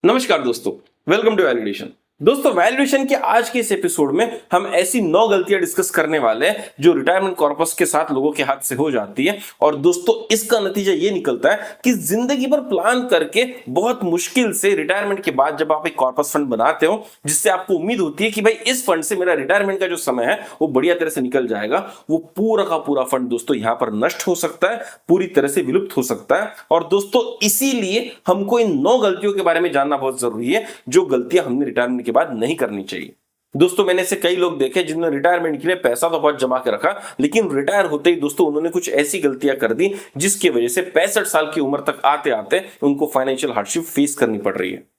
नमस्कार दोस्तों, welcome to validation. दोस्तों, वैलिडेशन के आज के इस एपिसोड में हम ऐसी 9 गलतियां डिस्कस करने वाले हैं जो रिटायरमेंट कॉर्पस के साथ लोगों के हाथ से हो जाती है। और दोस्तों, इसका नतीजा ये निकलता है कि जिंदगी भर प्लान करके बहुत मुश्किल से रिटायरमेंट के बाद जब आप एक कॉर्पस फंड बनाते हो, जिससे आपको उम्मीद होती है कि भाई इस फंड से मेरा रिटायरमेंट का जो समय है वो बढ़िया तरह से निकल जाएगा, वो पूरा का पूरा फंड दोस्तों यहाँ पर नष्ट हो सकता है, पूरी तरह से विलुप्त हो सकता है। और दोस्तों, इसीलिए हमको इन 9 गलतियों के बारे में जानना बहुत जरूरी है जो गलतियां हमने रिटायरमेंट के बाद नहीं करनी चाहिए। दोस्तों, मैंने ऐसे कई लोग देखे जिन्होंने रिटायरमेंट के लिए पैसा तो बहुत जमा के रखा, लेकिन रिटायर होते ही दोस्तों उन्होंने कुछ ऐसी गलतियां कर दी जिसकी वजह से 65 साल की उम्र तक आते आते उनको फाइनेंशियल हार्डशिप फेस करनी पड़ रही है।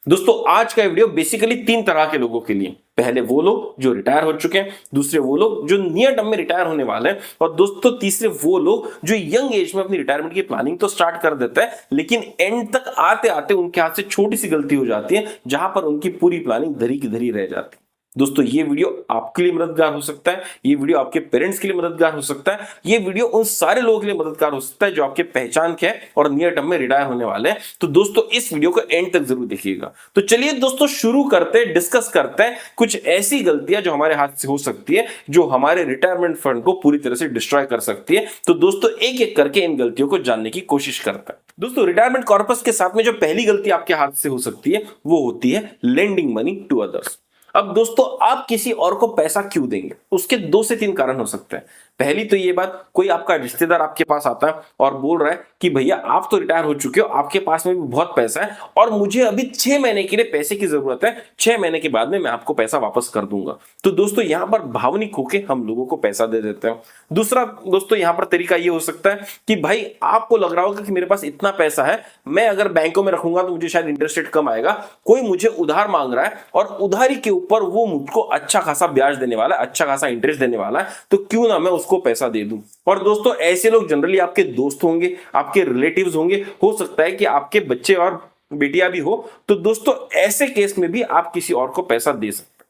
दोस्तों, आज का वीडियो बेसिकली 3 तरह के लोगों के लिए। पहले वो लोग जो रिटायर हो चुके हैं, दूसरे वो लोग जो नियर टर्म में रिटायर होने वाले हैं, और दोस्तों तीसरे वो लोग जो यंग एज में अपनी रिटायरमेंट की प्लानिंग तो स्टार्ट कर देते हैं, लेकिन एंड तक आते आते उनके हाथ से छोटी सी गलती हो जाती है जहां पर उनकी पूरी प्लानिंग धरी की धरी रह जाती है। दोस्तों, ये वीडियो आपके लिए मददगार हो सकता है, ये वीडियो आपके पेरेंट्स के लिए मददगार हो सकता है, ये वीडियो उन सारे लोगों के लिए मददगार हो सकता है जो आपके पहचान के हैं और नियर टर्म में रिटायर होने वाले हैं। तो दोस्तों, इस वीडियो को एंड तक जरूर देखिएगा। तो चलिए दोस्तों, शुरू करते हैं, डिस्कस करते हैं कुछ ऐसी गलतियां जो हमारे हाथ से हो सकती है, जो हमारे रिटायरमेंट फंड को पूरी तरह से डिस्ट्रॉय कर सकती है। तो दोस्तों, एक एक करके इन गलतियों को जानने की कोशिश करते हैं। दोस्तों, रिटायरमेंट कॉर्पस के साथ में जो पहली गलती आपके हाथ से हो सकती है वो होती है लेंडिंग मनी टू अदर्स। अब दोस्तों, आप किसी और को पैसा क्यों देंगे? उसके 2 से 3 कारण हो सकते हैं। पहली तो ये बात, कोई आपका रिश्तेदार आपके पास आता है और बोल रहा है कि भैया आप तो रिटायर हो चुके हो, आपके पास में भी बहुत पैसा है और मुझे अभी 6 महीने के लिए पैसे की जरूरत है, 6 महीने के बाद में मैं आपको पैसा वापस कर दूंगा। तो दोस्तों, यहां पर भावनिक होकर हम लोगों को पैसा दे देते हैं। दूसरा दोस्तों, यहां पर तरीका ये हो सकता है कि भाई आपको लग रहा होगा कि मेरे पास इतना पैसा है, मैं अगर बैंकों में रखूंगा तो मुझे शायद इंटरेस्ट रेट कम आएगा, कोई मुझे उधार मांग रहा है और उधारी के ऊपर वो मुझको अच्छा खासा ब्याज देने वाला है, अच्छा खासा इंटरेस्ट देने वाला है, तो क्यों ना मैं उसको पैसा दे दूं। और दोस्तों, ऐसे लोग जनरली आपके दोस्त होंगे, आपके रिलेटिव्स होंगे, हो सकता है कि आपके बच्चे और बेटियां भी हो। तो दोस्तों, ऐसे केस में भी आप किसी और को पैसा दे सकते हैं।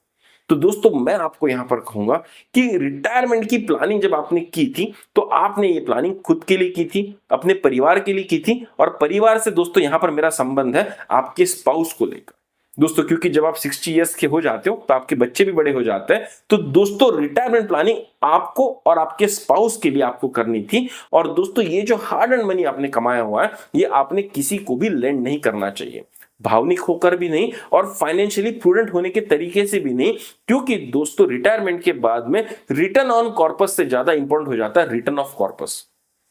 तो दोस्तों, मैं आपको यहां पर कहूंगा कि रिटायरमेंट की प्लानिंग जब आपने की थी तो आपने ये प्लानिंग खुद के लिए की थी, अपने परिवार के लिए की थी। और परिवार से दोस्तों यहां पर मेरा संबंध है आपके स्पाउस को लेकर। दोस्तों, क्योंकि जब आप 60 इयर्स के हो जाते हो तो आपके बच्चे भी बड़े हो जाते हैं। तो दोस्तों, रिटायरमेंट प्लानिंग आपको और आपके स्पाउस के लिए आपको करनी थी। और दोस्तों, ये जो हार्ड अर्न मनी आपने कमाया हुआ है, ये आपने किसी को भी लेंड नहीं करना चाहिए, भावनिक होकर भी नहीं और फाइनेंशियली प्रूडेंट होने के तरीके से भी नहीं। क्योंकि दोस्तों, रिटायरमेंट के बाद में रिटर्न ऑन कॉर्पस से ज्यादा इंपॉर्टेंट हो जाता है रिटर्न ऑफ कॉर्पस।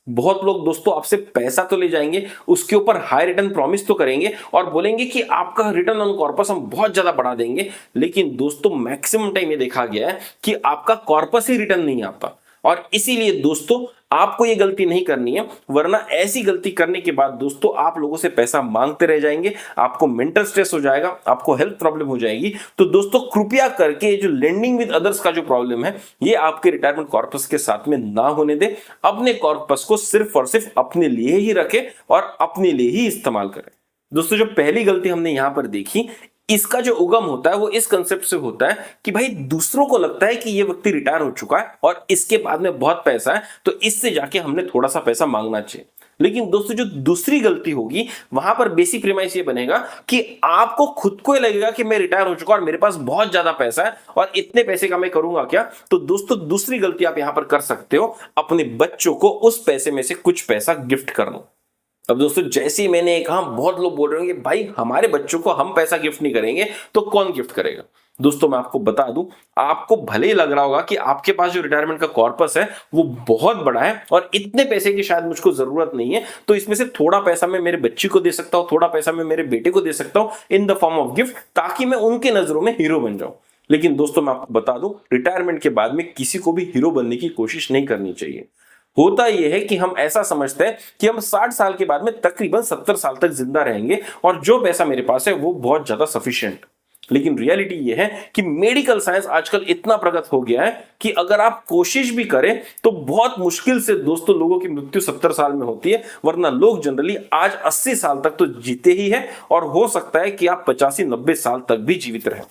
बहुत लोग दोस्तों आपसे पैसा तो ले जाएंगे, उसके ऊपर हाई रिटर्न प्रॉमिस तो करेंगे और बोलेंगे कि आपका रिटर्न ऑन कॉर्पस हम बहुत ज्यादा बढ़ा देंगे, लेकिन दोस्तों मैक्सिमम टाइम ये देखा गया है कि आपका कॉर्पस ही रिटर्न नहीं आता। और इसीलिए दोस्तों, आपको ये गलती नहीं करनी है, वरना ऐसी गलती करने के बाद दोस्तों आप लोगों से पैसा मांगते रह जाएंगे, आपको मेंटल स्ट्रेस हो जाएगा, आपको हेल्थ प्रॉब्लम हो जाएगी। तो दोस्तों, कृपया करके जो लेंडिंग विद अदर्स का जो प्रॉब्लम है, ये आपके रिटायरमेंट कॉर्पस के साथ में ना होने दे। अपने कॉर्पस को सिर्फ और सिर्फ अपने लिए ही रखे और अपने लिए ही इस्तेमाल करें। दोस्तों, जो पहली गलती हमने यहां पर देखी, इसका जो उगम होता है वो इस कंसेप्ट से होता है कि भाई दूसरों को लगता है कि ये व्यक्ति रिटायर हो चुका है और इसके बाद में बहुत पैसा है, तो इससे जाके हमने थोड़ा सा पैसा मांगना चाहिए। लेकिन दोस्तों, जो दूसरी गलती होगी वहां पर बेसिक प्रीमाइस ये बनेगा कि आपको खुद को लगेगा कि मैं रिटायर हो चुका और मेरे पास बहुत ज्यादा पैसा है और इतने पैसे का मैं करूंगा क्या। तो दोस्तों, दूसरी गलती आप यहां पर कर सकते हो, अपने बच्चों को उस पैसे में से कुछ पैसा गिफ्ट करना। अब दोस्तों, जैसे ही मैंने कहा, बहुत लोग बोल रहे होंगे भाई हमारे बच्चों को हम पैसा गिफ्ट नहीं करेंगे तो कौन गिफ्ट करेगा। दोस्तों, मैं आपको बता दूं, आपको भले ही लग रहा होगा कि आपके पास जो रिटायरमेंट का कॉर्पस है वो बहुत बड़ा है और इतने पैसे की शायद मुझको जरूरत नहीं है, तो इसमें से थोड़ा पैसा मैं मेरे बच्ची को दे सकता हूं, थोड़ा पैसा मैं मेरे बेटे को दे सकता हूं in the form of gift, ताकि मैं उनके नजरों में हीरो बन जाऊं। लेकिन दोस्तों, मैं आपको बता दूं, रिटायरमेंट के बाद में किसी को भी हीरो बनने की कोशिश नहीं करनी चाहिए। होता यह है कि हम ऐसा समझते हैं कि हम 60 साल के बाद में तकरीबन 70 साल तक जिंदा रहेंगे और जो पैसा मेरे पास है वो बहुत ज्यादा सफिशिएंट। लेकिन रियलिटी यह है कि मेडिकल साइंस आजकल इतना प्रगत हो गया है कि अगर आप कोशिश भी करें तो बहुत मुश्किल से दोस्तों लोगों की मृत्यु 70 साल में होती है, वरना लोग जनरली आज 80 साल तक तो जीते ही है और हो सकता है कि आप 85-90 साल तक भी जीवित रहें।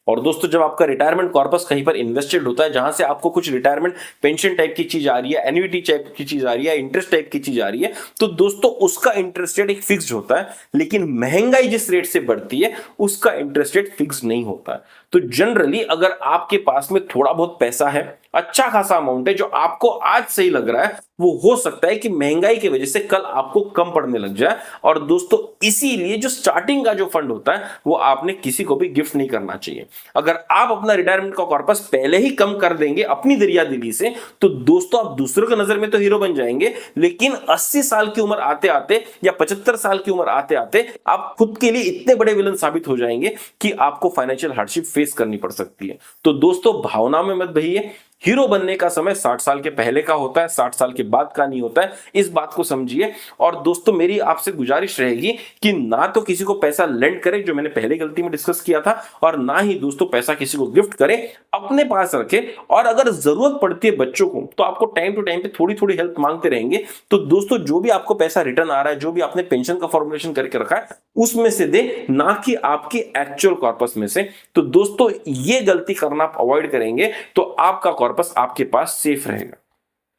और दोस्तों जब आपका रिटायरमेंट कॉर्पस कहीं पर इन्वेस्टेड होता है, जहां से आपको कुछ रिटायरमेंट पेंशन टाइप की चीज आ रही है, एन्युइटी टाइप की चीज आ रही है, इंटरेस्ट टाइप की चीज आ रही है, तो दोस्तों उसका इंटरेस्ट रेट एक फिक्स्ड होता है। लेकिन महंगाई जिस रेट से बढ़ती है उसका इंटरेस्ट रेट फिक्स नहीं होता है। तो जनरली अगर आपके पास में थोड़ा बहुत पैसा है, अच्छा खासा अमाउंट है, जो आपको आज सही लग रहा है, वो हो सकता है कि महंगाई की वजह से कल आपको कम पड़ने लग जाए। और दोस्तों इसीलिए जो स्टार्टिंग का जो फंड होता है वो आपने किसी को भी गिफ्ट नहीं करना चाहिए। अगर आप अपना रिटायरमेंट का कॉर्पस पहले ही कम कर देंगे अपनी दरियादिली से, तो दोस्तों आप दूसरों की नजर में तो हीरो बन जाएंगे, लेकिन 80 साल की उम्र आते आते या 75 साल की उम्र आते आते आप खुद के लिए इतने बड़े विलन साबित हो जाएंगे कि आपको फाइनेंशियल हार्डशिप फेस करनी पड़ सकती है। तो दोस्तों भावना में मत बहिए। हीरो बनने का समय 60 साल के पहले का होता है, 60 साल के बाद का नहीं होता है, इस बात को समझिए। और दोस्तों मेरी आपसे गुजारिश रहेगी कि ना तो किसी को पैसा लेंड करें, जो मैंने पहले गलती में डिस्कस किया था, और ना ही दोस्तों पैसा किसी को गिफ्ट करें, अपने पास रखें। और अगर जरूरत पड़ती है बच्चों को तो आपको टाइम टू टाइम पे थोड़ी थोड़ी हेल्प मांगते रहेंगे। तो दोस्तों जो भी आपको पैसा रिटर्न आ रहा है, जो भी आपने पेंशन का फॉर्मुलेशन करके रखा है, उसमें से दे, ना कि आपकी एक्चुअल कॉर्पस में से। तो दोस्तों ये गलती करना आप अवॉइड करेंगे तो आपका कॉर्पस आपके पास सेफ रहेगा।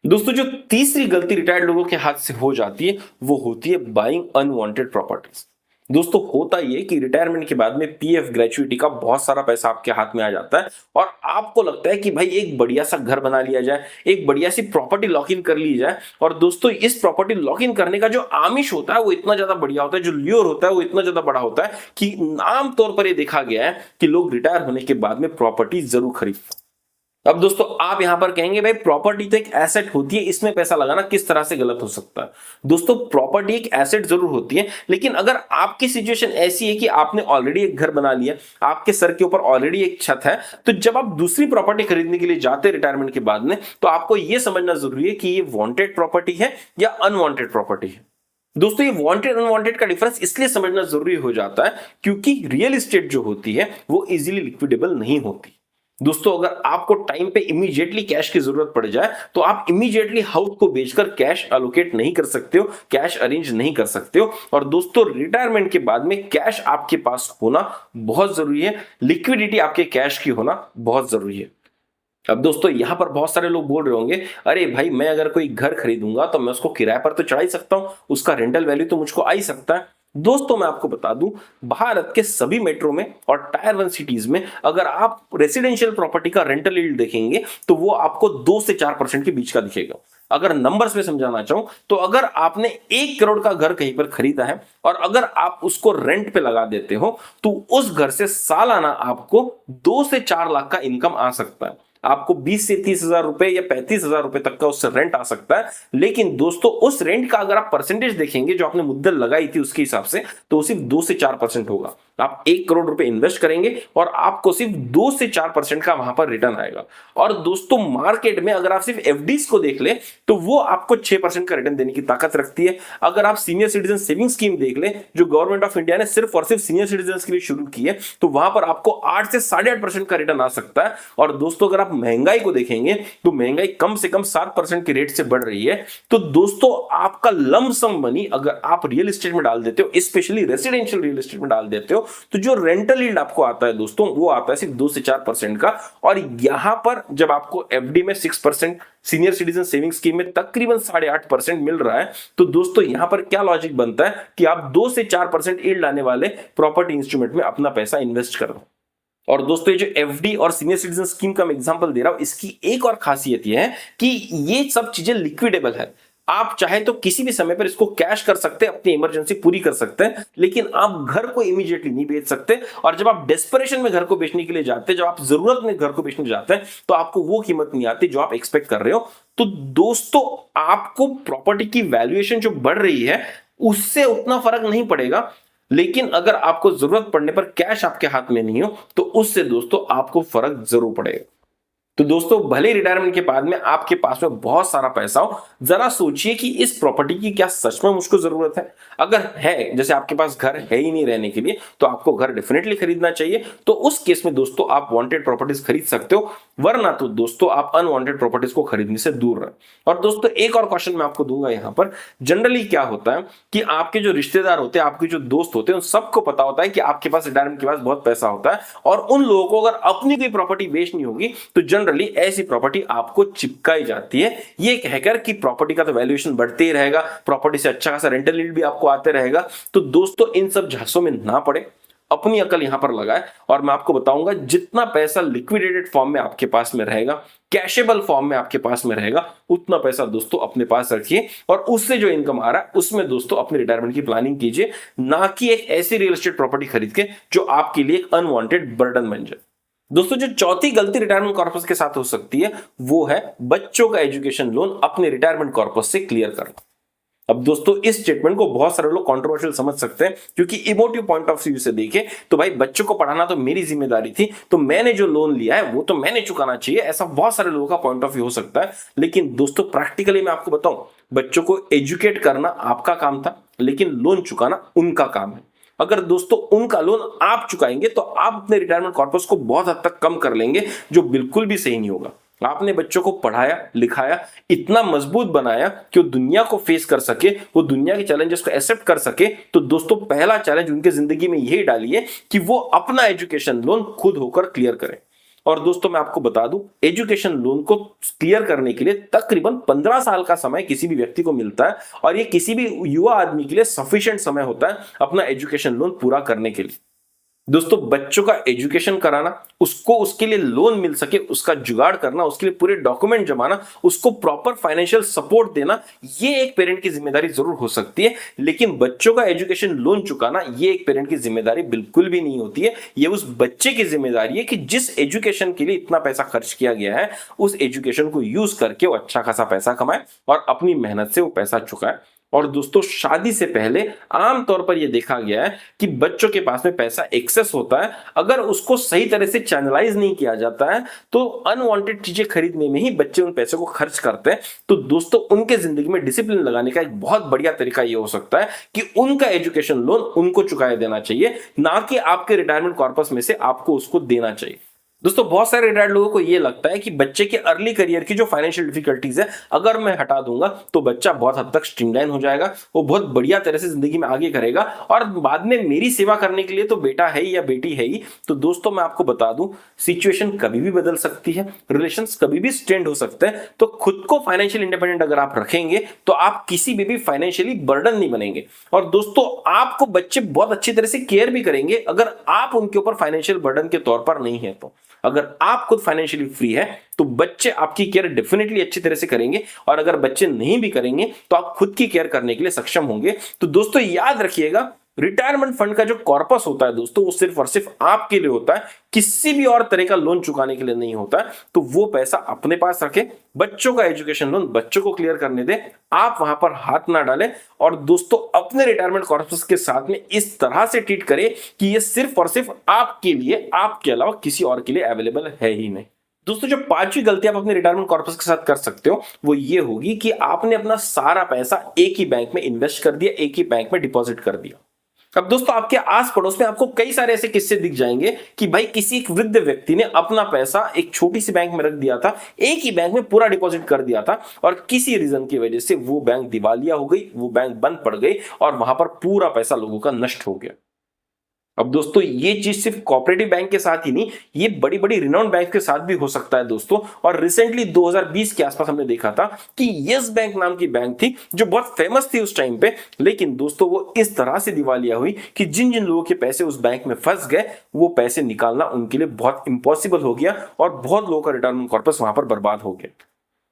दोस्तों जो तीसरी गलती रिटायर्ड लोगों के हाथ से हो जाती है वो होती है बाइंग अनवांटेड प्रॉपर्टीज। दोस्तों होता ये कि रिटायरमेंट के बाद में पीएफ ग्रेचुइटी का बहुत सारा पैसा आपके हाथ में आ जाता है और आपको लगता है कि भाई एक बढ़िया सा घर बना लिया जाए, एक बढ़िया सी प्रॉपर्टी लॉक इन कर ली जाए। और दोस्तों इस प्रॉपर्टी लॉक इन करने का जो आमिष होता है वो इतना ज्यादा बढ़िया होता है, जो ल्योर होता है वो इतना ज्यादा बड़ा होता है कि आम तौर पर ये देखा गया है कि लोग रिटायर होने के बाद में प्रॉपर्टी जरूर खरीदते हैं। अब दोस्तों आप यहां पर कहेंगे भाई प्रॉपर्टी तो एक एसेट होती है, इसमें पैसा लगाना किस तरह से गलत हो सकता है। दोस्तों प्रॉपर्टी एक एसेट जरूर होती है, लेकिन अगर आपकी सिचुएशन ऐसी है कि आपने ऑलरेडी एक घर बना लिया, आपके सर के ऊपर ऑलरेडी एक छत है, तो जब आप दूसरी प्रॉपर्टी खरीदने के लिए जाते हैं रिटायरमेंट के बाद में, तो आपको यह समझना जरूरी है कि ये वांटेड प्रॉपर्टी है या अनवांटेड प्रॉपर्टी है। दोस्तों ये वांटेड अनवांटेड का डिफरेंस इसलिए समझना जरूरी हो जाता है क्योंकि रियल एस्टेट जो होती है वो इजीली लिक्विडेबल नहीं होती। दोस्तों अगर आपको टाइम पे इमीडिएटली कैश की जरूरत पड़ जाए तो आप इमीडिएटली हाउस को बेचकर कैश एलोकेट नहीं कर सकते हो, कैश अरेंज नहीं कर सकते हो। और दोस्तों रिटायरमेंट के बाद में कैश आपके पास होना बहुत जरूरी है, लिक्विडिटी आपके कैश की होना बहुत जरूरी है। अब दोस्तों यहां पर बहुत सारे लोग बोल रहे होंगे, अरे भाई मैं अगर कोई घर खरीदूंगा तो मैं उसको किराए पर तो चढ़ा ही सकता हूं, उसका रेंटल वैल्यू तो मुझको आ ही सकता है। दोस्तों मैं आपको बता दूं, भारत के सभी मेट्रो में और टायर 1 सिटीज में अगर आप रेसिडेंशियल प्रॉपर्टी का रेंटल यील्ड देखेंगे तो वो आपको 2 से 4% के बीच का दिखेगा। अगर नंबर्स में समझाना चाहूं तो अगर आपने 1 करोड़ का घर कहीं पर खरीदा है और अगर आप उसको रेंट पे लगा देते हो तो उस घर से सालाना आपको 2 से 4 लाख का इनकम आ सकता है। आपको 20 से 30 हजार रुपए या 35 हजार रुपए तक का उससे रेंट आ सकता है। लेकिन दोस्तों उस रेंट का अगर आप परसेंटेज देखेंगे जो आपने मुद्दल लगाई थी उसके हिसाब से, तो सिर्फ 2 से 4% होगा। आप 1 करोड़ रुपए इन्वेस्ट करेंगे और आपको सिर्फ 2 से 4% का वहां पर रिटर्न आएगा। और दोस्तों मार्केट में अगर आप सिर्फ एफडीज को देख ले तो वो आपको 6% का रिटर्न देने की ताकत रखती है। अगर आप सीनियर सिटीजन सेविंग स्कीम देख ले जो गवर्नमेंट ऑफ इंडिया ने सिर्फ और सिर्फ सीनियर सिटीजन के लिए शुरू की है, तो वहां पर आपको 8 से 8.5% का रिटर्न आ सकता है। और दोस्तों अगर आप महंगाई को देखेंगे तो महंगाई कम से कम 7% के रेट से बढ़ रही है। तो दोस्तों आपका लमसम मनी अगर आप रियल एस्टेट में डाल देते हो, स्पेशली रेसिडेंशियल रियल एस्टेट में डाल देते हो, तो जो रेंटल यील्ड आपको आता है दोस्तों वो आता है सिर्फ 2 से 4% का। और यहां पर जब आपको एफडी में 6%, सीनियर सिटीजन सेविंग स्कीम में तकरीबन 8.5% मिल रहा है, तो दोस्तों यहां पर क्या लॉजिक बनता है कि आप 2 से 4% यील्ड आने वाले प्रॉपर्टी इंस्ट्रूमेंट में अपना पैसा इन्वेस्ट कर दो। और दोस्तों ये जो एफडी और सीनियर सिटीजन स्कीम का मैं एग्जांपल दे रहा हूं, इसकी एक और खासियत यह है कि ये सब चीजें लिक्विडेबल है। आप चाहे तो किसी भी समय पर इसको कैश कर सकते हैं, अपनी इमरजेंसी पूरी कर सकते हैं, लेकिन आप घर को इमीडिएटली नहीं बेच सकते। और जब आप डेस्परेशन में घर को बेचने के लिए जाते हैं, जब आप जरूरत में घर को बेचने जाते हैं, तो आपको वो कीमत नहीं आती जो आप एक्सपेक्ट कर रहे हो। तो दोस्तों आपको प्रॉपर्टी की वैल्यूएशन जो बढ़ रही है उससे उतना फर्क नहीं पड़ेगा, लेकिन अगर आपको जरूरत पड़ने पर कैश आपके हाथ में नहीं हो तो उससे दोस्तों आपको फर्क जरूर पड़ेगा। तो दोस्तों भले रिटायरमेंट के बाद में आपके पास में बहुत सारा पैसा हो, जरा सोचिए कि इस प्रॉपर्टी की क्या सच में मुझको जरूरत है। अगर है, जैसे आपके पास घर है ही नहीं रहने के लिए, तो आपको घर डेफिनेटली खरीदना चाहिए। तो उस केस में दोस्तों आप वांटेड प्रॉपर्टीज खरीद सकते हो, वरना तो दोस्तों आप अनवांटेड प्रॉपर्टीज को खरीदने से दूर रहें। और दोस्तों एक और क्वेश्चन मैं आपको दूंगा यहाँ पर, जनरली क्या होता है कि आपके जो रिश्तेदार होते हैं, आपके जो दोस्त होते हैं, उन सबको पता होता है कि आपके पास रिटायरमेंट के बाद बहुत पैसा होता है, और उन लोगों को अगर अपनी कोई प्रॉपर्टी बेचनी होगी तो जनरली ऐसी प्रॉपर्टी आपको चिपकाई जाती है, ये कहकर कि प्रॉपर्टी का तो वैल्यूएशन बढ़ते ही रहेगा, प्रॉपर्टी से अच्छा खासा रेंटल यील्ड भी आपको आते रहेगा। तो दोस्तों इन सब झांसों में ना पड़े, अपनी अकल यहां पर लगाए, और मैं आपको बताऊंगा जितना पैसा लिक्विडेटेड फॉर्म में आपके पास में रहेगा, कैशेबल फॉर्म में आपके पास में रहेगा, उतना पैसा दोस्तों अपने पास रखिए, और उससे जो इनकम आ रहा है उसमें दोस्तों अपनी रिटायरमेंट की प्लानिंग कीजिए, ना कि एक ऐसी रियल एस्टेट प्रॉपर्टी खरीद के जो आपके लिए एक अनवांटेड बर्डन बन जाए। दोस्तों जो चौथी गलती रिटायरमेंट कॉर्पस के साथ हो सकती है वो है बच्चों का एजुकेशन लोन अपने रिटायरमेंट कॉर्पस से क्लियर करना। अब दोस्तों इस स्टेटमेंट को बहुत सारे लोग कंट्रोवर्शियल समझ सकते हैं, क्योंकि इमोटिव पॉइंट ऑफ व्यू से देखें तो भाई बच्चों को पढ़ाना तो मेरी जिम्मेदारी थी, तो मैंने जो लोन लिया है वो तो मैंने चुकाना चाहिए, ऐसा बहुत सारे लोगों का पॉइंट ऑफ व्यू हो सकता है। लेकिन दोस्तों प्रैक्टिकली मैं आपको बताऊं, बच्चों को एजुकेट करना आपका काम था, लेकिन लोन चुकाना उनका काम है। अगर दोस्तों उनका लोन आप चुकाएंगे तो आप अपने रिटायरमेंट कॉर्पस को बहुत हद तक कम कर लेंगे, जो बिल्कुल भी सही नहीं होगा। आपने बच्चों को पढ़ाया लिखाया, इतना मजबूत बनाया कि वो दुनिया को फेस कर सके, वो दुनिया के चैलेंजेस को एक्सेप्ट कर सके। तो दोस्तों पहला चैलेंज उनके जिंदगी में यही डालिए कि वो अपना एजुकेशन लोन खुद होकर क्लियर करें। और दोस्तों मैं आपको बता दूं, एजुकेशन लोन को क्लियर करने के लिए तकरीबन 15 साल का समय किसी भी व्यक्ति को मिलता है, और ये किसी भी युवा आदमी के लिए सफिशिएंट समय होता है अपना एजुकेशन लोन पूरा करने के लिए। दोस्तों बच्चों का एजुकेशन कराना, उसको उसके लिए लोन मिल सके उसका जुगाड़ करना, उसके लिए पूरे डॉक्यूमेंट जमाना, उसको प्रॉपर फाइनेंशियल सपोर्ट देना, ये एक पेरेंट की जिम्मेदारी जरूर हो सकती है। लेकिन बच्चों का एजुकेशन लोन चुकाना ये एक पेरेंट की जिम्मेदारी बिल्कुल भी नहीं होती है। ये उस बच्चे की जिम्मेदारी है कि जिस एजुकेशन के लिए इतना पैसा खर्च किया गया है, उस एजुकेशन को यूज करके वो अच्छा खासा पैसा कमाए और अपनी मेहनत से वो पैसा चुकाए। और दोस्तों शादी से पहले आमतौर पर यह देखा गया है कि बच्चों के पास में पैसा एक्सेस होता है, अगर उसको सही तरह से चैनलाइज नहीं किया जाता है तो अनवांटेड चीजें खरीदने में ही बच्चे उन पैसे को खर्च करते हैं। तो दोस्तों उनके जिंदगी में डिसिप्लिन लगाने का एक बहुत बढ़िया तरीका यह हो सकता है कि उनका एजुकेशन लोन उनको चुकाया देना चाहिए, ना कि आपके रिटायरमेंट कॉर्पस में से आपको उसको देना चाहिए। दोस्तों बहुत सारे रिटायर्ड लोगों को यह लगता है कि बच्चे के अर्ली करियर की जो फाइनेंशियल डिफिकल्टीज है अगर मैं हटा दूंगा तो बच्चा बहुत हद तक स्ट्रीमलाइन हो जाएगा, वो बहुत बढ़िया तरह से जिंदगी में आगे करेगा, और बाद में मेरी सेवा करने के लिए तो बेटा है ही या बेटी है ही। तो दोस्तों मैं आपको बता दूं, सिचुएशन कभी भी बदल सकती है, रिलेशंस कभी भी स्ट्रेंड हो सकते हैं। तो खुद को फाइनेंशियल इंडिपेंडेंट अगर आप रखेंगे तो आप किसी भी फाइनेंशियली बर्डन नहीं बनेंगे। और दोस्तों आपको बच्चे बहुत अच्छी तरह से केयर भी करेंगे अगर आप उनके ऊपर फाइनेंशियल बर्डन के तौर पर नहीं है। तो अगर आप खुद फाइनेंशियली फ्री है तो बच्चे आपकी केयर डेफिनेटली अच्छी तरह से करेंगे, और अगर बच्चे नहीं भी करेंगे तो आप खुद की केयर करने के लिए सक्षम होंगे। तो दोस्तों याद रखिएगा, रिटायरमेंट फंड का जो कॉर्पस होता है दोस्तों वो सिर्फ और सिर्फ आपके लिए होता है, किसी भी और तरह का लोन चुकाने के लिए नहीं होता है। तो वो पैसा अपने पास रखें, बच्चों का एजुकेशन लोन बच्चों को क्लियर करने दें, आप वहां पर हाथ ना डालें। और दोस्तों अपने रिटायरमेंट कॉर्पस के साथ में इस तरह से ट्रीट करें कि ये सिर्फ और सिर्फ आपके लिए, आपके अलावा किसी और के लिए अवेलेबल है ही नहीं। दोस्तों जो पांचवी गलती आप अपने रिटायरमेंट कॉर्पस के साथ कर सकते हो वो ये होगी कि आपने अपना सारा पैसा एक ही बैंक में इन्वेस्ट कर दिया, एक ही बैंक में डिपॉजिट कर दिया। अब दोस्तों आपके आस पड़ोस में आपको कई सारे ऐसे किस्से दिख जाएंगे कि भाई किसी एक वृद्ध व्यक्ति ने अपना पैसा एक छोटी सी बैंक में रख दिया था, एक ही बैंक में पूरा डिपॉजिट कर दिया था, और किसी रीजन की वजह से वो बैंक दिवालिया हो गई, वो बैंक बंद पड़ गई, और वहां पर पूरा पैसा लोगों का नष्ट हो गया। अब दोस्तों ये चीज सिर्फ कोऑपरेटिव बैंक के साथ ही नहीं, ये बड़ी बड़ी रिनाउंड बैंक के साथ भी हो सकता है दोस्तों। और रिसेंटली 2020 के आसपास हमने देखा था कि यस बैंक नाम की बैंक थी जो बहुत फेमस थी उस टाइम पे, लेकिन दोस्तों वो इस तरह से दिवालिया हुई कि जिन जिन लोगों के पैसे उस बैंक में फंस गए वो पैसे निकालना उनके लिए बहुत इंपॉसिबल हो गया, और बहुत लोगों का रिटायरमेंट कॉर्पस वहां पर बर्बाद हो गया।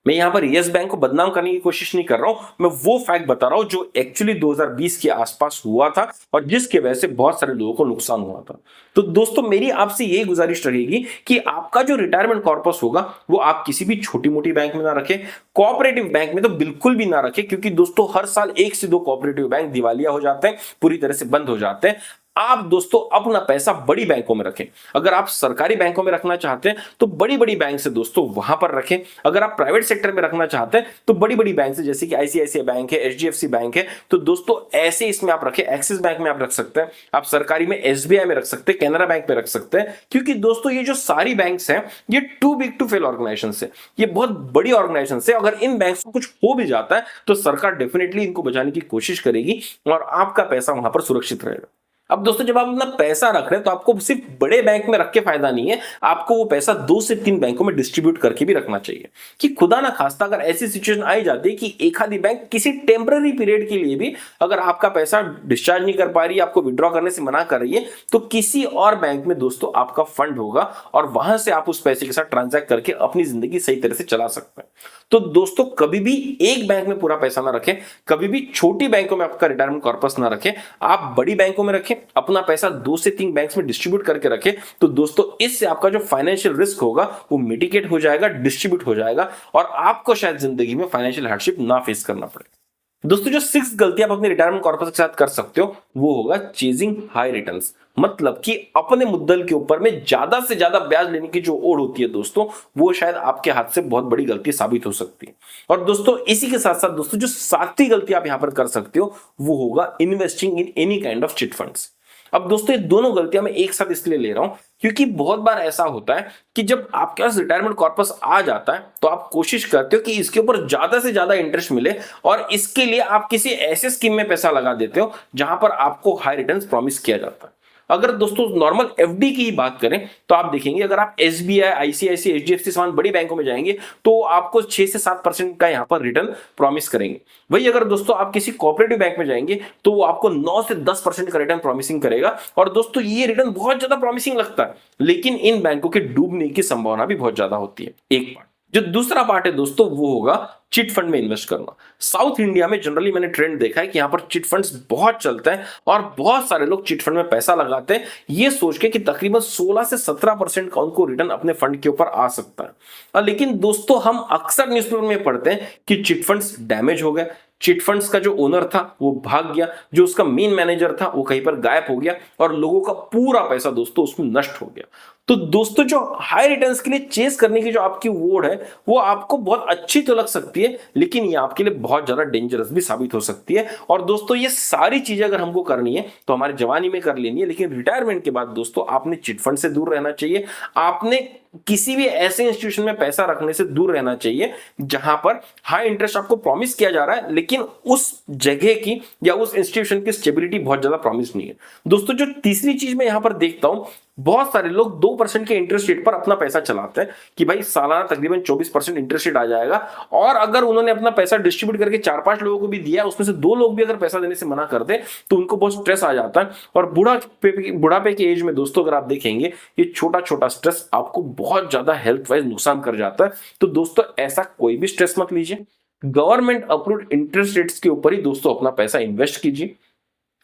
मैं यहां पर यस बैंक को बदनाम करने की कोशिश नहीं कर रहा हूं, मैं वो फैक्ट बता रहा हूं जो एक्चुअली 2020 के आसपास हुआ था और जिसकी वजह से बहुत सारे लोगों को नुकसान हुआ था। तो दोस्तों मेरी आपसे यही गुजारिश रहेगी कि आपका जो रिटायरमेंट कॉर्पस होगा वो आप किसी भी छोटी मोटी बैंक में ना रखें, कोऑपरेटिव बैंक में तो बिल्कुल भी ना रखें, क्योंकि दोस्तों हर साल 1 से 2 कोऑपरेटिव बैंक दिवालिया हो जाते हैं, पूरी तरह से बंद हो जाते हैं। आप दोस्तों अपना पैसा बड़ी बैंकों में रखें। अगर आप सरकारी बैंकों में रखना चाहते हैं तो बड़ी बड़ी बैंक से दोस्तों वहां पर रखें। अगर आप प्राइवेट सेक्टर में रखना चाहते हैं तो बड़ी बड़ी बैंक से, जैसे कि आईसीआईसीआई बैंक है, एचडीएफसी बैंक है, तो दोस्तों ऐसे इसमें आप रखें। एक्सिस बैंक में आप रख सकते हैं, आप सरकारी में एसबीआई में रख सकते हैं, कैनरा बैंक में रख सकते हैं, क्योंकि दोस्तों ये जो सारी बैंक्स हैं ये too big to fail organisation है, ये बहुत बड़ी ऑर्गेनाइजेशन है। अगर इन बैंक्स को कुछ हो भी जाता है तो सरकार डेफिनेटली इनको बचाने की कोशिश करेगी और आपका पैसा वहां पर सुरक्षित रहेगा। अब दोस्तों जब आप अपना पैसा रख रहे हैं तो आपको सिर्फ बड़े बैंक में रख के फायदा नहीं है, आपको वो पैसा 2 से 3 बैंकों में डिस्ट्रीब्यूट करके भी रखना चाहिए कि खुदा ना खास्ता अगर ऐसी सिचुएशन आई जाती है कि एक आधी बैंक किसी टेम्पररी पीरियड के लिए भी अगर आपका पैसा डिस्चार्ज नहीं कर पा रही है, आपको विड्रॉ करने से मना कर रही है, तो किसी और बैंक में दोस्तों आपका फंड होगा और वहां से आप उस पैसे के साथ ट्रांजैक्ट करके अपनी जिंदगी सही तरह से चला सकते हैं। तो दोस्तों कभी भी एक बैंक में पूरा पैसा ना रखें, कभी भी छोटी बैंकों में आपका रिटायरमेंट कॉर्पस ना रखें, आप बड़ी बैंकों में रखें, अपना पैसा 2 से 3 बैंक्स में डिस्ट्रीब्यूट करके रखें। तो दोस्तों इससे आपका जो फाइनेंशियल रिस्क होगा वो मिटिगेट हो जाएगा, डिस्ट्रीब्यूट हो जाएगा और आपको शायद जिंदगी में फाइनेंशियल हार्डशिप ना फेस करना पड़े। दोस्तों जो 6 गलती आप अपने रिटायरमेंट कॉर्पस के साथ कर सकते हो वो होगा चेजिंग हाई रिटर्न्स, मतलब कि अपने मुद्दल के ऊपर में ज्यादा से ज्यादा ब्याज लेने की जो ओढ़ होती है दोस्तों, वो शायद आपके हाथ से बहुत बड़ी गलती साबित हो सकती है। और दोस्तों इसी के साथ साथ दोस्तों जो 7वीं गलती आप यहां पर कर सकते हो वो होगा investing in any kind of chit funds. अब दोस्तों ये दोनों गलतियां मैं एक साथ इसलिए ले रहा हूं क्योंकि बहुत बार ऐसा होता है कि जब आपके पास रिटायरमेंट कॉर्पस आ जाता है तो आप कोशिश करते हो कि इसके ऊपर ज्यादा से ज्यादा इंटरेस्ट मिले और इसके लिए आप किसी ऐसे स्कीम में पैसा लगा देते हो जहां पर आपको हाई रिटर्न्स प्रॉमिस किया जाता है। अगर दोस्तों नॉर्मल एफडी की बात करें तो आप देखेंगे अगर आप एसबीआई, आईसीआईसीआई, एचडीएफसी समान बड़ी बैंकों में जाएंगे तो आपको 6 से 7% का यहां पर रिटर्न प्रॉमिस करेंगे। वही अगर दोस्तों आप किसी कोऑपरेटिव बैंक में जाएंगे तो वो आपको 9 से 10% का रिटर्न प्रॉमिसिंग करेगा। और दोस्तों ये रिटर्न बहुत ज्यादा प्रॉमिसिंग लगता है, लेकिन इन बैंकों के डूबने की संभावना भी बहुत ज्यादा होती है। एक पार्ट जो दूसरा पार्ट है दोस्तों वो होगा चिट फंड में इन्वेस्ट करना। साउथ इंडिया में जनरली मैंने ट्रेंड देखा है कि यहां पर चिट फंड्स बहुत चलते हैं और बहुत सारे लोग चिट फंड में पैसा लगाते हैं ये सोच के कि तकरीबन 16 से 17% का उनको रिटर्न अपने फंड के ऊपर आ सकता है। लेकिन दोस्तों हम अक्सर न्यूज़पेपर में पढ़ते हैं कि चिट फंड्स डैमेज हो गए, चिट फंड्स का जो ओनर था वो भाग गया, जो उसका मेन मैनेजर था वो कहीं पर गायब हो गया और लोगों का पूरा पैसा दोस्तों उसमें नष्ट हो गया। तो दोस्तों जो हाई रिटर्न्स के लिए चेस करने की जो आपकी वोड है वो आपको बहुत अच्छी तो लग सकती है, लेकिन ये आपके लिए बहुत ज्यादा डेंजरस भी साबित हो सकती है। और दोस्तों ये सारी चीजें अगर हमको करनी है तो हमारी जवानी में कर लेनी है, लेकिन रिटायरमेंट के बाद दोस्तों आपने चिट फंड से दूर रहना चाहिए, आपने किसी भी ऐसे इंस्टीट्यूशन में पैसा रखने से दूर रहना चाहिए जहां पर हाई इंटरेस्ट आपको प्रॉमिस किया जा रहा है लेकिन उस जगह की या उस इंस्टीट्यूशन की स्टेबिलिटी बहुत ज्यादा प्रॉमिस नहीं है। दोस्तों जो तीसरी चीज मैं यहां पर देखता हूं, बहुत सारे लोग 2% के इंटरेस्ट रेट पर अपना पैसा चलाते हैं कि भाई सालाना तकरीबन 24% इंटरेस्ट रेट आ जाएगा, और अगर उन्होंने अपना पैसा डिस्ट्रीब्यूट करके 4-5 लोगों को भी दिया, उसमें से 2 लोग भी अगर पैसा देने से मना कर दे तो उनको बहुत स्ट्रेस आ जाता है। और बुढ़ापे की एज में दोस्तों अगर आप देखेंगे ये छोटा छोटा स्ट्रेस आपको बहुत ज्यादा हेल्थ वाइज नुकसान कर जाता है। तो दोस्तों ऐसा कोई भी स्ट्रेस मत लीजिए, गवर्नमेंट अप्रूव्ड इंटरेस्ट रेट्स के ऊपर ही दोस्तों अपना पैसा इन्वेस्ट कीजिए।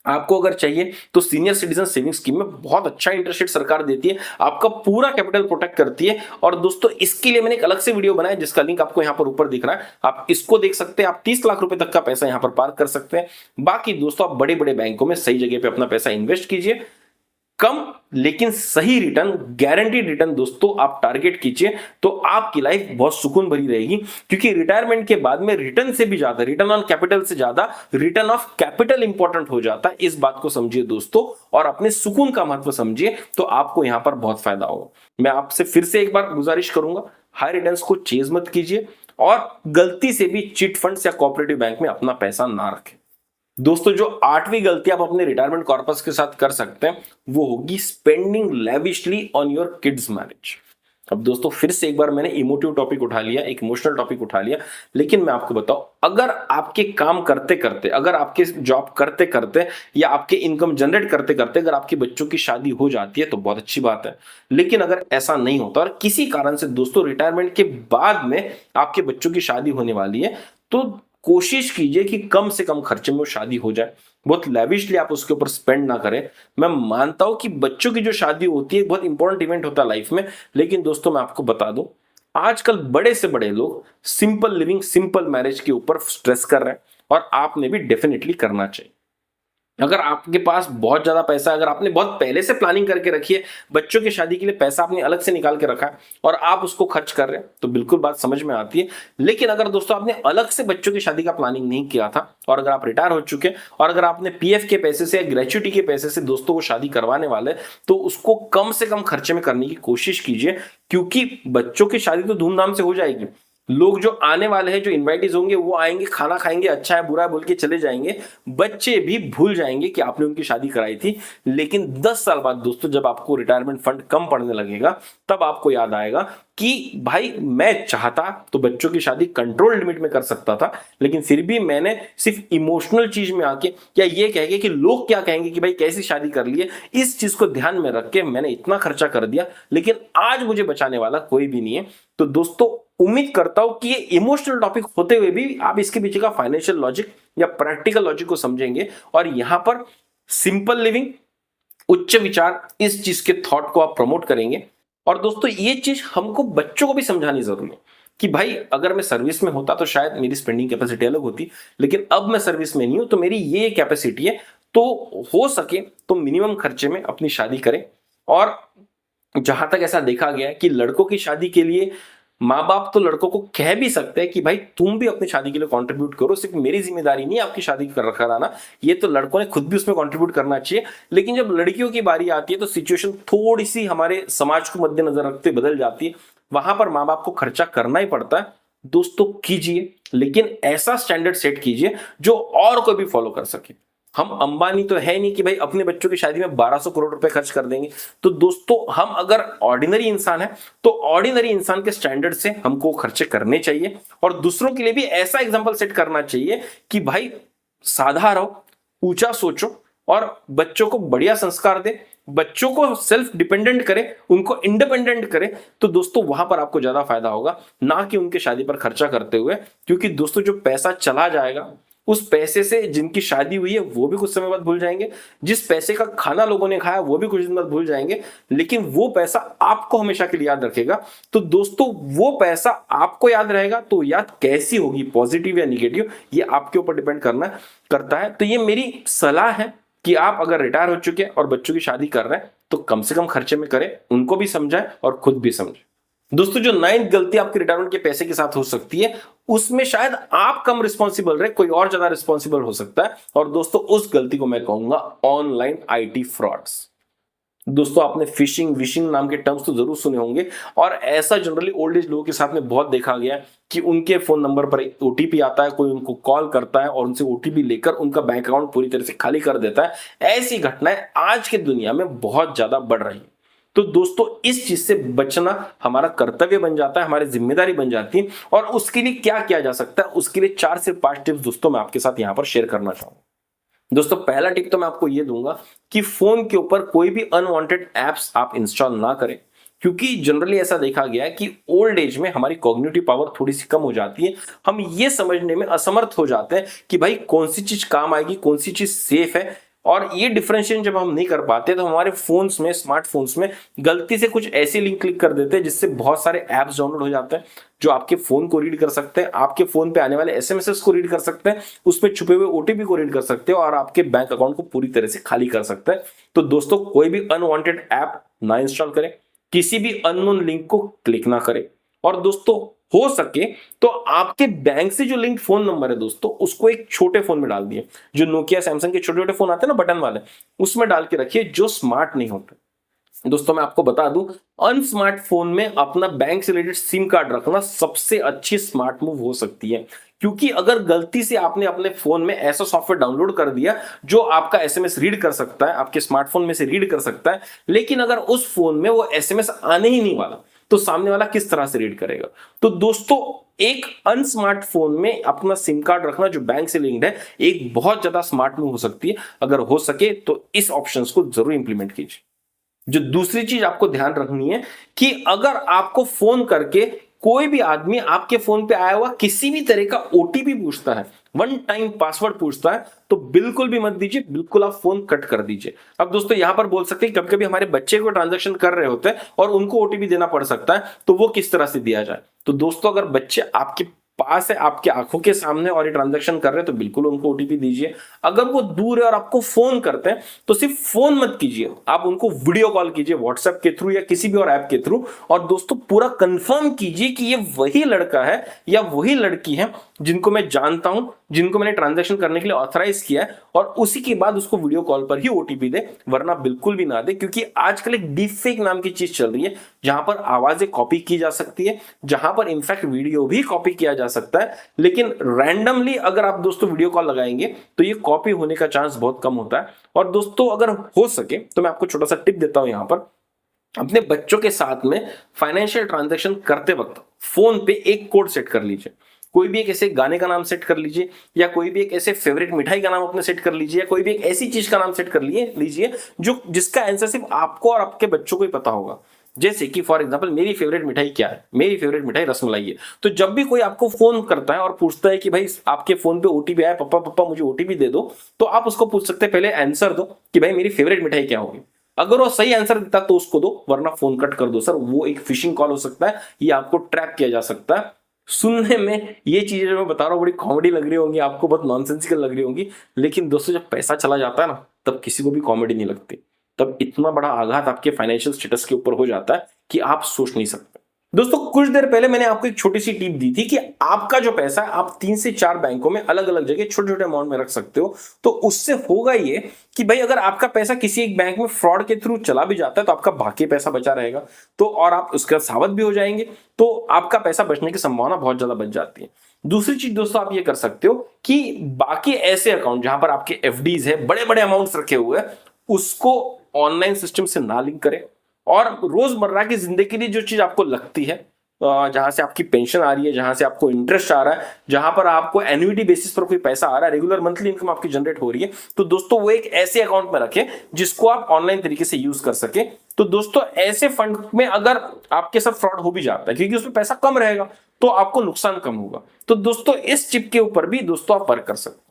आपको अगर चाहिए तो सीनियर सिटीजन सेविंग स्कीम में बहुत अच्छा इंटरेस्ट रेट सरकार देती है, आपका पूरा कैपिटल प्रोटेक्ट करती है। और दोस्तों इसके लिए मैंने एक अलग से वीडियो बनाया जिसका लिंक आपको यहां पर ऊपर दिख रहा है, आप इसको देख सकते हैं। आप 30 लाख रुपए तक का पैसा यहां पर पार्क कर सकते हैं। बाकी दोस्तों आप बड़े बड़े बैंकों में सही जगह पे अपना पैसा इन्वेस्ट कीजिए, कम लेकिन सही रिटर्न, गारंटीड रिटर्न दोस्तों आप टारगेट कीजिए, तो आपकी लाइफ बहुत सुकून भरी रहेगी। क्योंकि रिटायरमेंट के बाद में रिटर्न से भी ज्यादा, रिटर्न ऑन कैपिटल से ज्यादा रिटर्न ऑफ कैपिटल इंपॉर्टेंट हो जाता है। इस बात को समझिए दोस्तों और अपने सुकून का महत्व समझिए, तो आपको यहां पर बहुत फायदा होगा। मैं आपसे फिर से एक बार गुजारिश करूंगा, हाई रिटर्न्स को चेज मत कीजिए और गलती से भी चिट फंड्स या कोऑपरेटिव बैंक में अपना पैसा ना रखें। दोस्तों जो 8वीं गलती आप अपने रिटायरमेंट कॉर्पस के साथ कर सकते हैं वो होगी spending lavishly on your kids marriage. अब दोस्तों फिर से एक बार मैंने इमोटिव टॉपिक उठा लिया, एक इमोशनल टॉपिक उठा लिया, लेकिन मैं आपको बताऊं, अगर आपके काम करते करते, अगर आपके जॉब करते करते या आपके इनकम जनरेट करते करते अगर आपके बच्चों की शादी हो जाती है तो बहुत अच्छी बात है। लेकिन अगर ऐसा नहीं होता और किसी कारण से दोस्तों रिटायरमेंट के बाद में आपके बच्चों की शादी होने वाली है, तो कोशिश कीजिए कि कम से कम खर्चे में वो शादी हो जाए, बहुत लेविशली आप उसके ऊपर स्पेंड ना करें। मैं मानता हूं कि बच्चों की जो शादी होती है बहुत इंपॉर्टेंट इवेंट होता है लाइफ में, लेकिन दोस्तों मैं आपको बता दूं आजकल बड़े से बड़े लोग सिंपल लिविंग, सिंपल मैरिज के ऊपर स्ट्रेस कर रहे हैं और आपने भी डेफिनेटली करना चाहिए। अगर आपके पास बहुत ज्यादा पैसा है, अगर आपने बहुत पहले से प्लानिंग करके रखी है, बच्चों की शादी के लिए पैसा आपने अलग से निकाल के रखा है और आप उसको खर्च कर रहे हैं, तो बिल्कुल बात समझ में आती है। लेकिन अगर दोस्तों आपने अलग से बच्चों की शादी का प्लानिंग नहीं किया था और अगर आप रिटायर हो चुके हैं और अगर आपने पीएफ के पैसे से या ग्रेच्युटी के पैसे से दोस्तों को शादी करवाने वाले, तो उसको कम से कम खर्चे में करने की कोशिश कीजिए, क्योंकि बच्चों की शादी तो धूमधाम से हो जाएगी। लोग जो आने वाले हैं, जो इनवाइटीज होंगे, वो आएंगे, खाना खाएंगे, अच्छा है बुरा है बोल के चले जाएंगे। बच्चे भी भूल जाएंगे कि आपने उनकी शादी कराई थी। लेकिन 10 साल बाद दोस्तों, जब आपको रिटायरमेंट फंड कम पड़ने लगेगा, तब आपको याद आएगा कि भाई मैं चाहता तो बच्चों की शादी कंट्रोल लिमिट में कर सकता था, लेकिन फिर भी मैंने सिर्फ इमोशनल चीज में आके या ये कह के कि लोग क्या कहेंगे कि भाई कैसी शादी कर ली है, इस चीज को ध्यान में रख के मैंने इतना खर्चा कर दिया, लेकिन आज मुझे बचाने वाला कोई भी नहीं है। तो दोस्तों उम्मीद करता हूं कि ये इमोशनल टॉपिक होते हुए भी आप इसके पीछे का फाइनेंशियल लॉजिक या प्रैक्टिकल लॉजिक को समझेंगे और यहां पर सिंपल लिविंग, उच्च विचार, इस चीज के थॉट को आप प्रमोट करेंगे। और दोस्तों ये चीज हमको बच्चों को भी समझानी जरूरी है कि भाई अगर मैं सर्विस में होता तो शायद मेरी स्पेंडिंग कैपेसिटी अलग होती, लेकिन अब मैं सर्विस में नहीं हूं तो मेरी ये कैपेसिटी है, तो हो सके तो मिनिमम खर्चे में अपनी शादी करें। और जहां तक ऐसा देखा गया है कि लड़कों की शादी के लिए माँ बाप तो लड़कों को कह भी सकते हैं कि भाई तुम भी अपनी शादी के लिए कंट्रीब्यूट करो, सिर्फ मेरी जिम्मेदारी नहीं है आपकी शादी कराना, ये तो लड़कों ने खुद भी उसमें कंट्रीब्यूट करना चाहिए। लेकिन जब लड़कियों की बारी आती है तो सिचुएशन थोड़ी सी हमारे समाज को मद्देनजर रखते बदल जाती है, वहां पर माँ बाप को खर्चा करना ही पड़ता है। दोस्तों कीजिए, लेकिन ऐसा स्टैंडर्ड सेट कीजिए जो और कोई भी फॉलो कर सके। हम अंबानी तो है नहीं कि भाई अपने बच्चों की शादी में 1200 करोड़ रुपए खर्च कर देंगे। तो दोस्तों हम अगर ऑर्डिनरी इंसान है तो ऑर्डिनरी इंसान के स्टैंडर्ड से हमको खर्चे करने चाहिए और दूसरों के लिए भी ऐसा एग्जांपल सेट करना चाहिए कि भाई साधा रहो, ऊंचा सोचो और बच्चों को बढ़िया संस्कार दे, बच्चों को सेल्फ डिपेंडेंट करे, उनको इंडिपेंडेंट करे। तो दोस्तों वहां पर आपको ज्यादा फायदा होगा, ना कि उनके शादी पर खर्चा करते हुए। क्योंकि दोस्तों जो पैसा चला जाएगा, उस पैसे से जिनकी शादी हुई है वो भी कुछ समय बाद भूल जाएंगे, जिस पैसे का खाना लोगों ने खाया वो भी कुछ दिन बाद भूल जाएंगे, लेकिन वो पैसा आपको हमेशा के लिए याद रखेगा। तो दोस्तों वो पैसा आपको याद रहेगा तो याद कैसी होगी, पॉजिटिव या निगेटिव, ये आपके ऊपर डिपेंड करता है। तो ये मेरी सलाह है कि आप अगर रिटायर हो चुके हैं और बच्चों की शादी कर रहे हैं तो कम से कम खर्चे में करें, उनको भी समझाएं और खुद भी समझें। दोस्तों जो 9th गलती आपकी रिटायरमेंट के पैसे के साथ हो सकती है, उसमें शायद आप कम रिस्पॉन्सिबल रहे, कोई और ज्यादा रिस्पॉन्सिबल हो सकता है। और दोस्तों उस गलती को मैं कहूंगा ऑनलाइन आईटी फ्रॉड्स। दोस्तों आपने फिशिंग विशिंग नाम के टर्म्स तो जरूर सुने होंगे और ऐसा जनरली ओल्ड एज लोगों के साथ में बहुत देखा गया है कि उनके फोन नंबर पर ओटीपी आता है, कोई उनको कॉल करता है और उनसे ओटीपी लेकर उनका बैंक अकाउंट पूरी तरह से खाली कर देता है। ऐसी घटनाएं आज की दुनिया में बहुत ज्यादा बढ़ रही है। तो दोस्तों इस चीज से बचना हमारा कर्तव्य बन जाता है, हमारी जिम्मेदारी बन जाती है। और उसके लिए क्या किया जा सकता है, उसके लिए 4 से 5 टिप्स दोस्तों मैं आपके साथ यहां पर शेयर करना चाहूंगा। दोस्तों पहला टिप तो मैं आपको यह दूंगा कि फोन के ऊपर कोई भी अनवांटेड एप्स आप इंस्टॉल ना करें, क्योंकि जनरली ऐसा देखा गया है कि ओल्ड एज में हमारी कॉग्निटिव पावर थोड़ी सी कम हो जाती है, हम ये समझने में असमर्थ हो जाते हैं कि भाई कौन सी चीज काम आएगी, कौन सी चीज सेफ है। और ये डिफरेंशिएशन जब हम नहीं कर पाते तो हमारे फोन्स में, स्मार्टफोन्स में गलती से कुछ ऐसे लिंक क्लिक कर देते हैं जिससे बहुत सारे एप्स डाउनलोड हो जाते हैं जो आपके फोन को रीड कर सकते हैं, आपके फोन पे आने वाले एसएमएस को रीड कर सकते हैं, उसमें छुपे हुए ओटीपी को रीड कर सकते हैं और आपके बैंक अकाउंट को पूरी तरह से खाली कर सकते हैं। तो दोस्तों कोई भी अनवांटेड ऐप ना इंस्टॉल करें, किसी भी अननोन लिंक को क्लिक ना करें। और दोस्तों हो सके तो आपके बैंक से जो लिंक फोन नंबर है दोस्तों, उसको एक छोटे फोन में डाल दिए, जो नोकिया सैमसंग के छोटे छोटे फोन आते हैं ना बटन वाले, उसमें डाल के रखिए, जो स्मार्ट नहीं होते। दोस्तों मैं आपको बता दूं, अनस्मार्ट फोन में अपना बैंक से रिलेटेड सिम कार्ड रखना सबसे अच्छी स्मार्ट मूव हो सकती है। क्योंकि अगर गलती से आपने अपने फोन में ऐसा सॉफ्टवेयर डाउनलोड कर दिया जो आपका एसएमएस रीड कर सकता है, आपके स्मार्टफोन में से रीड कर सकता है, लेकिन अगर उस फोन में वो एसएमएस आने ही नहीं वाला तो सामने वाला किस तरह से रीड करेगा। तो दोस्तों एक अनस्मार्ट फोन में अपना सिम कार्ड रखना जो बैंक से लिंक्ड है, एक बहुत ज्यादा स्मार्ट मूव हो सकती है। अगर हो सके तो इस ऑप्शंस को जरूर इंप्लीमेंट कीजिए। जो दूसरी चीज आपको ध्यान रखनी है कि अगर आपको फोन करके कोई भी आदमी आपके फोन पे आया हुआ किसी भी तरह का ओटीपी पूछता है, वन टाइम पासवर्ड पूछता है, तो बिल्कुल भी मत दीजिए, बिल्कुल आप फोन कट कर दीजिए। अब दोस्तों यहां पर बोल सकते हैं कभी कभी हमारे बच्चे को ट्रांजैक्शन कर रहे होते हैं और उनको ओटीपी देना पड़ सकता है, तो वो किस तरह से दिया जाए। तो दोस्तों अगर बच्चे आपके पास है, आपके आंखों के सामने और ये ट्रांजैक्शन कर रहे हैं तो बिल्कुल उनको ओटीपी दीजिए। अगर वो दूर है और आपको फोन करते हैं तो सिर्फ फोन मत कीजिए, आप उनको वीडियो कॉल कीजिए व्हाट्सएप के थ्रू या किसी भी और ऐप के थ्रू, और दोस्तों पूरा कंफर्म कीजिए कि ये वही लड़का है या वही लड़की है जिनको मैं जानता हूं, जिनको मैंने ट्रांजैक्शन करने के लिए ऑथराइज किया है, और उसी के बाद उसको वीडियो कॉल पर ही ओटीपी दे, वरना बिल्कुल भी ना दे। क्योंकि आजकल एक डीप फेक नाम की चीज चल रही है जहां पर आवाजें कॉपी की जा सकती है, जहां पर इनफैक्ट वीडियो भी कॉपी किया जा सकता है, लेकिन रैंडमली अगर आप दोस्तों वीडियो कॉल लगाएंगे तो ये कॉपी होने का चांस बहुत कम होता है। और दोस्तों अगर हो सके तो मैं आपको छोटा सा टिप देता हूं, यहां पर अपने बच्चों के साथ में फाइनेंशियल ट्रांजैक्शन करते वक्त फोन पे एक कोड सेट कर लीजिए। कोई भी एक ऐसे गाने का नाम सेट कर लीजिए, या कोई भी एक ऐसे फेवरेट मिठाई का नाम अपने सेट कर लीजिए, या कोई भी एक ऐसी चीज का नाम सेट कर लीजिए जो जिसका आंसर सिर्फ आपको और आपके बच्चों को ही पता होगा। जैसे कि फॉर एग्जांपल मेरी फेवरेट मिठाई क्या है, मेरी फेवरेट मिठाई रसमलाई है। तो जब भी कोई आपको फोन करता है और पूछता है कि भाई आपके फोन पे ओटीपी आया, पापा पापा मुझे ओटीपी दे दो, तो आप उसको पूछ सकते हैं, पहले आंसर दो कि भाई मेरी फेवरेट मिठाई क्या होगी। अगर वो सही आंसर देता तो उसको दो, वरना फोन कट कर दो सर, वो एक फिशिंग कॉल हो सकता है, ये आपको ट्रैप किया जा सकता है। सुनने में ये चीजें जो मैं बता रहा हूँ बड़ी कॉमेडी लग रही होंगी आपको, बहुत नॉनसेंसिकल लग रही होंगी, लेकिन दोस्तों जब पैसा चला जाता है ना तब किसी को भी कॉमेडी नहीं लगती। तब इतना बड़ा आघात आपके फाइनेंशियल स्टेटस के ऊपर हो जाता है कि आप सोच नहीं सकते। दोस्तों कुछ देर पहले मैंने आपको एक छोटी सी टिप दी थी कि आपका जो पैसा है आप 3 से 4 बैंकों में अलग अलग जगह छोटे छोटे अमाउंट में रख सकते हो। तो उससे होगा ये कि भाई अगर आपका पैसा किसी एक बैंक में फ्रॉड के थ्रू चला भी जाता है तो आपका बाकी पैसा बचा रहेगा, तो और आप उसका सावध भी हो जाएंगे, तो आपका पैसा बचने की संभावना बहुत ज्यादा बच जाती है। दूसरी चीज दोस्तों आप ये कर सकते हो कि बाकी ऐसे अकाउंट जहां पर आपके एफडीज है, बड़े बड़े अमाउंट्स रखे हुए हैं, उसको ऑनलाइन सिस्टम से ना लिंक करें, और रोजमर्रा की जिंदगी के लिए जो चीज आपको लगती है, जहां से आपकी पेंशन आ रही है, जहां से आपको इंटरेस्ट आ रहा है, जहां पर आपको एन्युटी बेसिस पर कोई पैसा आ रहा है, रेगुलर मंथली इनकम आपकी जनरेट हो रही है, तो दोस्तों वो एक ऐसे अकाउंट में रखें जिसको आप ऑनलाइन तरीके से यूज कर सके। तो दोस्तों ऐसे फंड में अगर आपके साथ फ्रॉड हो भी जाता है, क्योंकि उसमें पैसा कम रहेगा तो आपको नुकसान कम होगा। तो दोस्तों इस चिप के ऊपर भी दोस्तों आप वर्क कर सकते हो।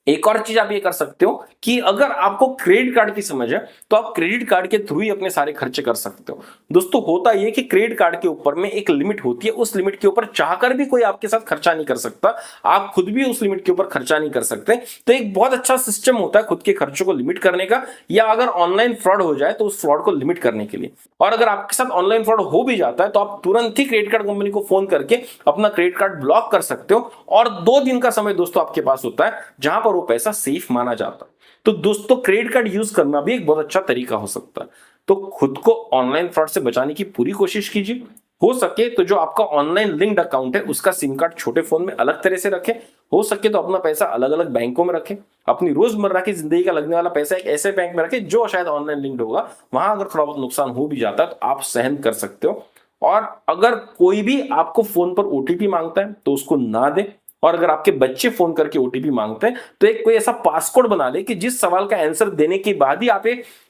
एक और चीज आप ये कर सकते हो कि अगर आपको क्रेडिट कार्ड की समझ है तो आप क्रेडिट कार्ड के थ्रू ही अपने सारे खर्चे कर सकते हो। दोस्तों होता ये कि क्रेडिट कार्ड के ऊपर में एक लिमिट होती है, उस लिमिट के ऊपर चाहकर भी कोई आपके साथ खर्चा नहीं कर सकता, आप खुद भी उस लिमिट के ऊपर खर्चा नहीं कर सकते। तो एक बहुत अच्छा सिस्टम होता है खुद के खर्चों को लिमिट करने का, या अगर ऑनलाइन फ्रॉड हो जाए तो उस फ्रॉड को लिमिट करने के लिए। और अगर आपके साथ ऑनलाइन फ्रॉड हो भी जाता है तो आप तुरंत ही क्रेडिट कार्ड कंपनी को फोन करके अपना क्रेडिट कार्ड ब्लॉक कर सकते हो, और 2 दिन का समय दोस्तों आपके पास होता है जहां पर वो पैसा सेफ माना जाता। तो दोस्तों क्रेडिट कार्ड यूज करना भी एक बहुत अच्छा तरीका हो सकता है। तो खुद को ऑनलाइन फ्रॉड से बचाने की पूरी कोशिश कीजिए। हो सके तो जो आपका ऑनलाइन लिंक्ड अकाउंट है उसका सिम कार्ड छोटे फोन में अलग तरह से रखें। हो सके तो अपना पैसा अलग अलग बैंकों में रखें। अपनी रोजमर्रा की जिंदगी का लगने वाला पैसा एक ऐसे बैंक में रखें जो शायद ऑनलाइन लिंक्ड होगा, वहां अगर थोड़ा बहुत नुकसान हो भी जाता है तो आप सहन कर सकते हो। और अगर कोई भी आपको फोन पर ओटीपी मांगता है तो उसको ना दे, और अगर आपके बच्चे फोन करके ओटीपी मांगते हैं तो एक कोई ऐसा पासकोड बना ले कि जिस सवाल का आंसर देने के बाद ही आप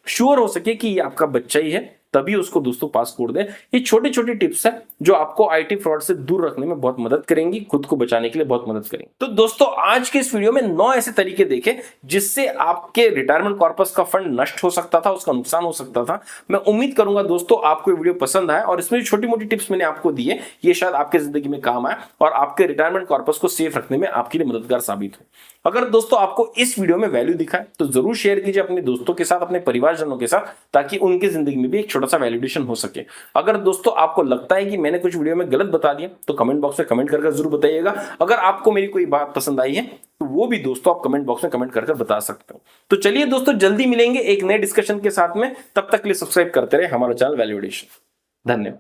श्योर हो सके कि ये आपका बच्चा ही है, तभी उसको दोस्तों पासकोड दें। ये छोटी छोटी टिप्स है जो आपको आईटी फ्रॉड से दूर रखने में बहुत मदद करेंगी, खुद को बचाने के लिए बहुत मदद करेंगी। तो दोस्तों आज के इस वीडियो में 9 ऐसे तरीके देखे जिससे आपके रिटायरमेंट कॉर्पस का फंड नष्ट हो सकता था, उसका नुकसान हो सकता था। मैं उम्मीद करूंगा दोस्तों आपको ये वीडियो पसंद आया, और इसमें छोटी मोटी टिप्स मैंने आपको दी है ये शायद आपके जिंदगी में काम आए और आपके रिटायरमेंट कॉर्पस को सेफ रखने में आपके लिए मददगार साबित हो। अगर दोस्तों आपको इस वीडियो में वैल्यू दिखा है तो जरूर शेयर कीजिए अपने दोस्तों के साथ, अपने परिवारजनों के साथ, ताकि उनकी जिंदगी में भी एक छोटा सा वैलिडेशन हो सके। अगर दोस्तों आपको लगता है कि मैंने कुछ वीडियो में गलत बता दिया तो कमेंट बॉक्स में कमेंट करके जरूर बताइएगा। अगर आपको मेरी कोई बात पसंद आई है तो वो भी दोस्तों आप कमेंट बॉक्स में कमेंट करके बता सकते हो। तो चलिए दोस्तों जल्दी मिलेंगे एक नए डिस्कशन के साथ में, तब तक के लिए सब्सक्राइब करते रहे हमारा चैनल वैल्यू एडिशन। धन्यवाद।